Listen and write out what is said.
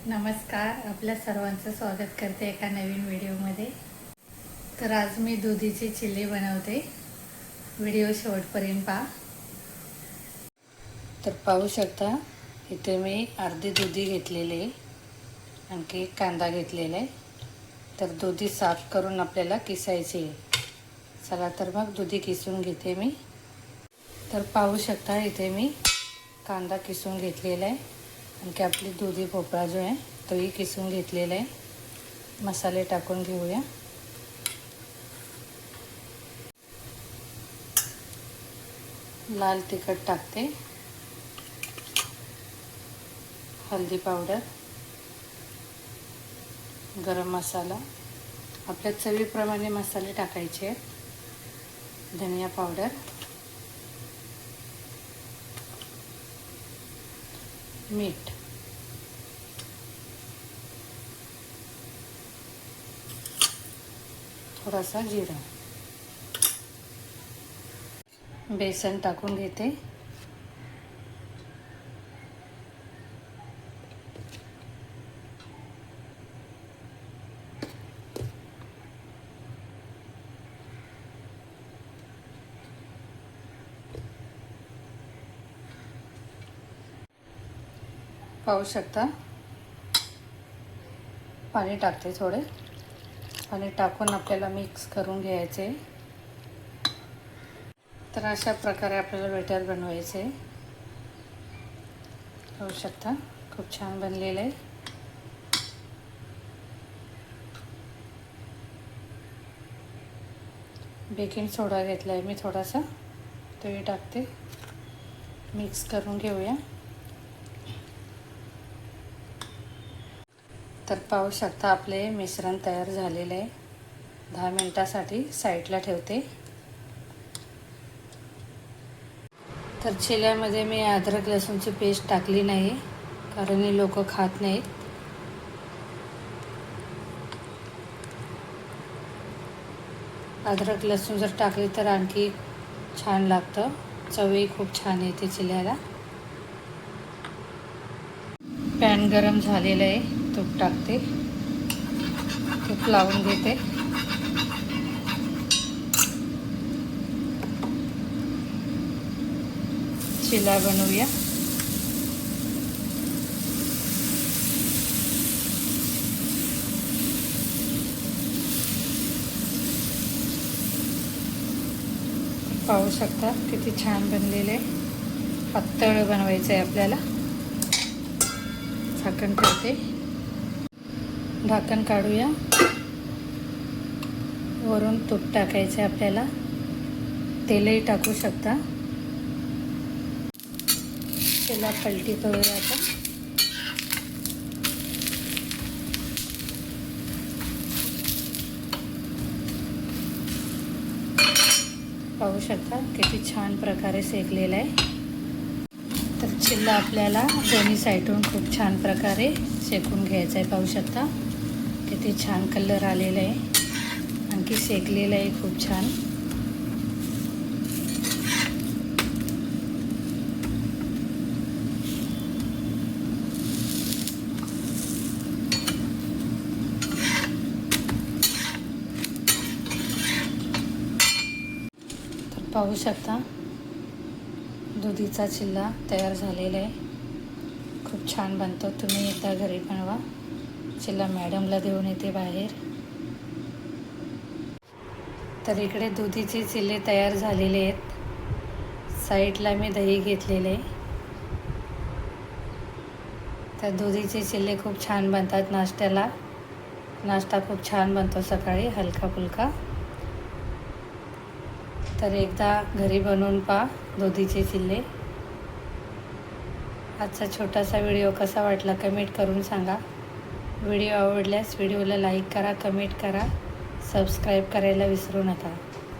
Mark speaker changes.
Speaker 1: नमस्कार, आपल्या सर्वांचं स्वागत करते एका नवीन व्हिडिओमध्ये। तर आज मी दुधीची चिल्ली बनवते, व्हिडिओ शेवटपर्यंत पहा। तर पाहू शकता इथे मी अर्धी दुधी घेतलेली आहे, आणखी कांदा घेतलेला आहे। तर दुधी साफ करून आपल्याला किसायची आहे। चला तर मग दुधी किसून घेते मी। तर पाहू शकता इथे मी कांदा किसून घेतलेला आहे, आणखी आपली दुधी भोपळा जो आहे तोही किसून घेतलेला आहे। मसाले टाकून घेऊया। लाल तिखट टाकते, हळदी पावडर, गरम मसाला, आपल्या चवीप्रमाणे मसाले टाकायचे आहेत। धनिया पावडर, मीठ, थोडासा जिरा, बेसन टाकून घेते। पाहू शकता पाणी टाकते, थोडे पाणी टाकून आपल्याला मिक्स करून घ्यायचे। तर अशा प्रकारे आपल्याला बॅटर बनवायचे। पाहू शकता खूप छान बनलेलं आहे। बेकिंग सोडा घेतला आहे मी थोडासा, तोही टाकते। मिक्स करून घेऊया। तर पाहू शकता आपले मिश्रण तयार झालेले आहे। 10 मिनिटासाठी साईडला ठेवते। तर चिल्यामध्ये मी अद्रक लसूणची पेस्ट टाकली नाही, कारण हे लोक खात नाहीत। अद्रक लसूण जर टाकले तर आणखी छान लागतं, चवही खूप छान येते चिल्याला। पॅन गरम झालेलं आहे, तूप टाकते, तूप लावून घेते। चिला बनवूया। पाहू शकता किती छान बनलेले। पातळ बनवायचं आहे आपल्याला। झाकण ठेवते, झाकण काढूया। वरून तूप टाकायचं आहे आपल्याला, तेलही टाकू शकता। त्याला पलटी करूया आता। पाहू शकता किती छान प्रकारे शेकलेला आहे। तर चिल्ला आपल्याला दोन्ही साईडून खूप छान प्रकारे शेकून घ्यायचा आहे। पाहू शकता किती छान कलर आलेला आहे, आणखी शेकलेला आहे खूप छान। तर पाहू शकता दुधीचा चिल्ला तयार झालेला आहे। खूप छान बनतो, तुम्ही एकदा घरी बनवा। चिल्ला मॅडमला देऊन येते बाहेर। तर इकडे दुधीचे चिल्ले तयार झालेले आहेत। साईडला मी दही घेतलेले। तर दुधीचे चिल्ले खूप छान बनतात नाश्त्याला। नाश्ता खूप छान बनतो सकाळी, हलका फुलका। तर एकदा घरी बनवून पहा दुधीचे चिल्ले। आजचा छोटासा व्हिडिओ कसा वाटला कमेंट करून सांगा। व्हिडिओ आवडल्यास व्हिडिओला लाईक करा, कमेंट करा, सबस्क्राईब करायला विसरू नका।